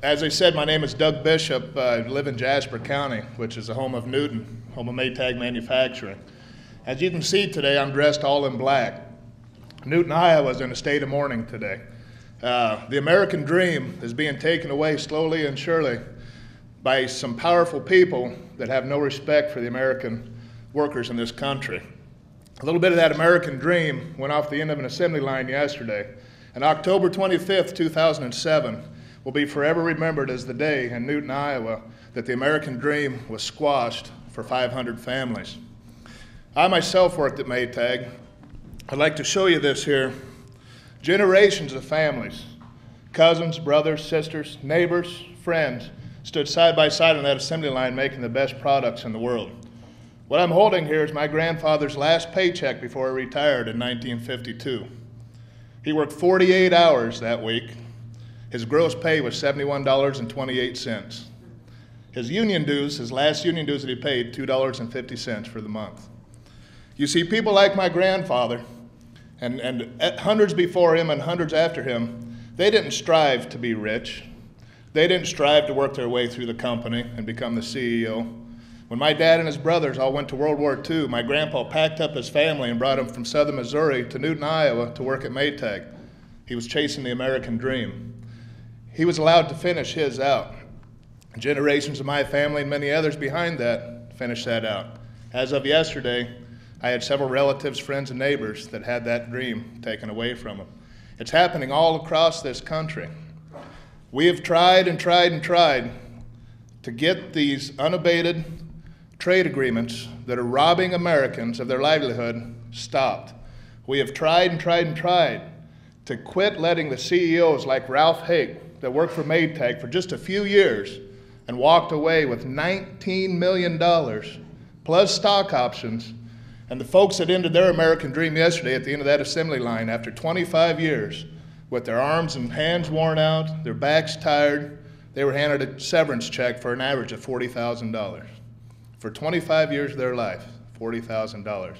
As I said, my name is Doug Bishop. I live in Jasper County, which is the home of Newton, home of Maytag Manufacturing. As you can see today, I'm dressed all in black. Newton, Iowa is in a state of mourning today. The American dream is being taken away slowly and surely by some powerful people that have no respect for the American workers in this country. A little bit of that American dream went off the end of an assembly line yesterday. On October 25th, 2007, will be forever remembered as the day in Newton, Iowa, that the American dream was squashed for 500 families. I myself worked at Maytag. I'd like to show you this here. Generations of families, cousins, brothers, sisters, neighbors, friends, stood side by side on that assembly line making the best products in the world. What I'm holding here is my grandfather's last paycheck before he retired in 1952. He worked 48 hours that week. His gross pay was $71.28. His union dues, his last union dues that he paid, $2.50 for the month. You see, people like my grandfather, and hundreds before him and hundreds after him, they didn't strive to be rich. They didn't strive to work their way through the company and become the CEO. When my dad and his brothers all went to World War II, my grandpa packed up his family and brought him from southern Missouri to Newton, Iowa to work at Maytag. He was chasing the American dream. He was allowed to finish his out. Generations of my family and many others behind that finished that out. As of yesterday, I had several relatives, friends, and neighbors that had that dream taken away from them. It's happening all across this country. We have tried and tried and tried to get these unabated trade agreements that are robbing Americans of their livelihood stopped. We have tried and tried and tried to quit letting the CEOs like Ralph Hake that worked for Maytag for just a few years and walked away with $19 million plus stock options, and the folks that ended their American dream yesterday at the end of that assembly line after 25 years with their arms and hands worn out, their backs tired, they were handed a severance check for an average of $40,000. For 25 years of their life, $40,000.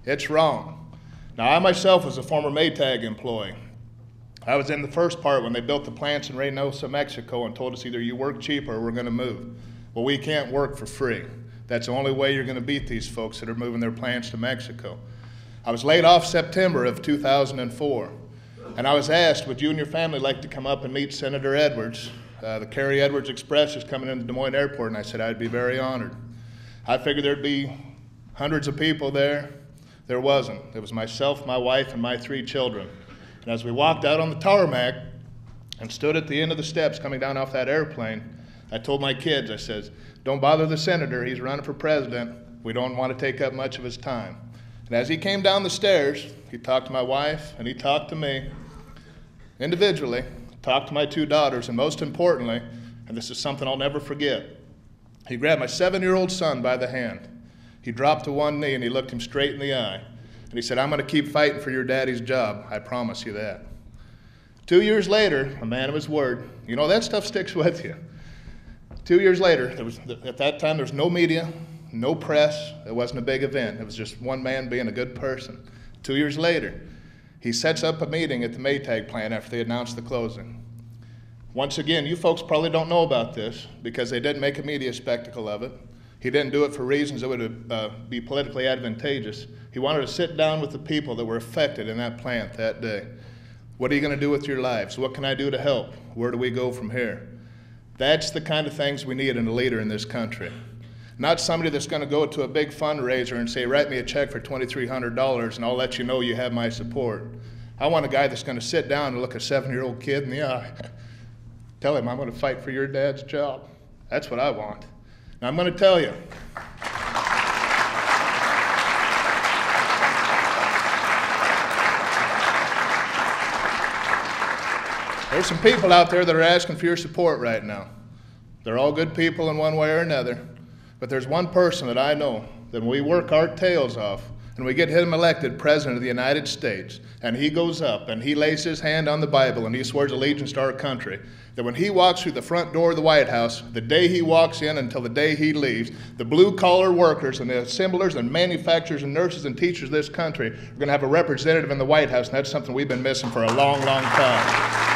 It's wrong. Now, I myself was a former Maytag employee. I was in the first part when they built the plants in Reynosa, Mexico, and told us either you work cheap or we're going to move. Well, we can't work for free. That's the only way you're going to beat these folks that are moving their plants to Mexico. I was laid off September of 2004, and I was asked, would you and your family like to come up and meet Senator Edwards? The Carrie Edwards Express is coming into Des Moines Airport, and I said I'd be very honored. I figured there'd be hundreds of people there. There wasn't. It was myself, my wife, and my 3 children. And as we walked out on the tarmac and stood at the end of the steps coming down off that airplane, I told my kids, I said, don't bother the senator. He's running for president. We don't want to take up much of his time. And as he came down the stairs, he talked to my wife and he talked to me individually, talked to my 2 daughters, and most importantly, and this is something I'll never forget, he grabbed my 7-year-old son by the hand. He dropped to one knee and he looked him straight in the eye. And he said, I'm going to keep fighting for your daddy's job. I promise you that. 2 years later, a man of his word, you know, that stuff sticks with you. 2 years later, at that time, there was no media, no press. It wasn't a big event. It was just one man being a good person. 2 years later, he sets up a meeting at the Maytag plant after they announced the closing. Once again, you folks probably don't know about this because they didn't make a media spectacle of it. He didn't do it for reasons that would be politically advantageous. He wanted to sit down with the people that were affected in that plant that day. What are you going to do with your lives? What can I do to help? Where do we go from here? That's the kind of things we need in a leader in this country. Not somebody that's going to go to a big fundraiser and say, write me a check for $2,300 and I'll let you know you have my support. I want a guy that's going to sit down and look a 7-year-old kid in the eye. Tell him, I'm going to fight for your dad's job. That's what I want. Now, I'm going to tell you. There's some people out there that are asking for your support right now. They're all good people in one way or another. But there's one person that I know that when we work our tails off and we get him elected President of the United States, and he goes up and he lays his hand on the Bible and he swears allegiance to our country, that when he walks through the front door of the White House, the day he walks in until the day he leaves, the blue-collar workers and the assemblers and manufacturers and nurses and teachers of this country are going to have a representative in the White House, and that's something we've been missing for a long, long time.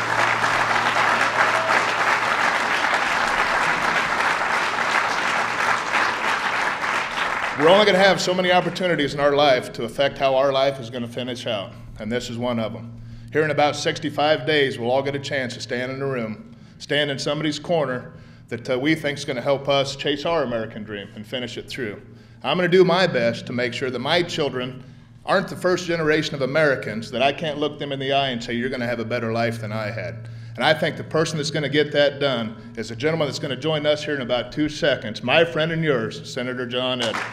We're only going to have so many opportunities in our life to affect how our life is going to finish out, and this is one of them. Here in about 65 days, we'll all get a chance to stand in a room, stand in somebody's corner that we think is going to help us chase our American dream and finish it through. I'm going to do my best to make sure that my children aren't the first generation of Americans that I can't look them in the eye and say, you're going to have a better life than I had. And I think the person that's going to get that done is a gentleman that's going to join us here in about 2 seconds, my friend and yours, Senator John Edwards.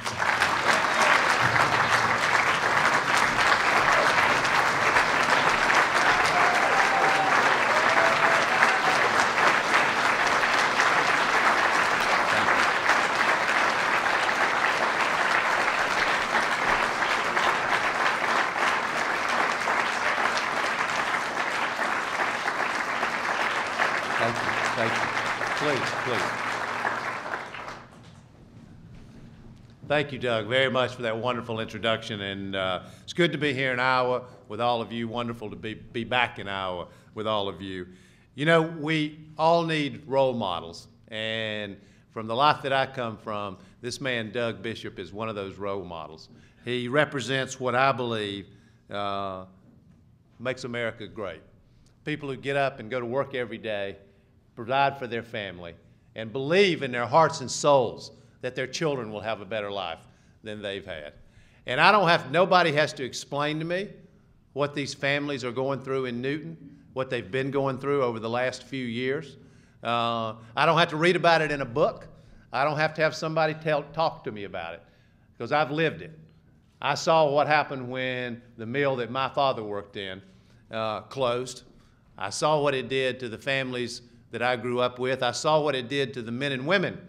Thank you. Please, please. Thank you, Doug, very much for that wonderful introduction. And it's good to be here in Iowa with all of you. Wonderful to be back in Iowa with all of you. You know, we all need role models. And from the life that I come from, this man, Doug Bishop, is one of those role models. He represents what I believe makes America great. People who get up and go to work every day, provide for their family, and believe in their hearts and souls that their children will have a better life than they've had. And nobody has to explain to me what these families are going through in Newton, what they've been going through over the last few years. I don't have to read about it in a book. I don't have to have somebody talk to me about it, because I've lived it. I saw what happened when the mill that my father worked in closed. I saw what it did to the families that I grew up with. I saw what it did to the men and women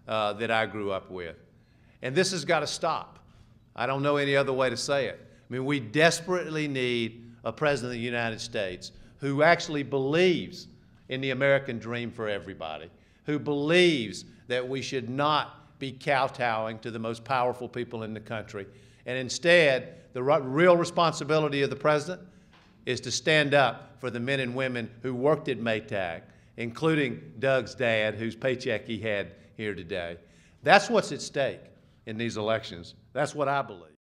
that I grew up with. And this has got to stop. I don't know any other way to say it. I mean, we desperately need a president of the United States who actually believes in the American dream for everybody, who believes that we should not be kowtowing to the most powerful people in the country. And instead, the real responsibility of the president is to stand up for the men and women who worked at Maytag, including Doug's dad, whose paycheck he had here today. That's what's at stake in these elections. That's what I believe.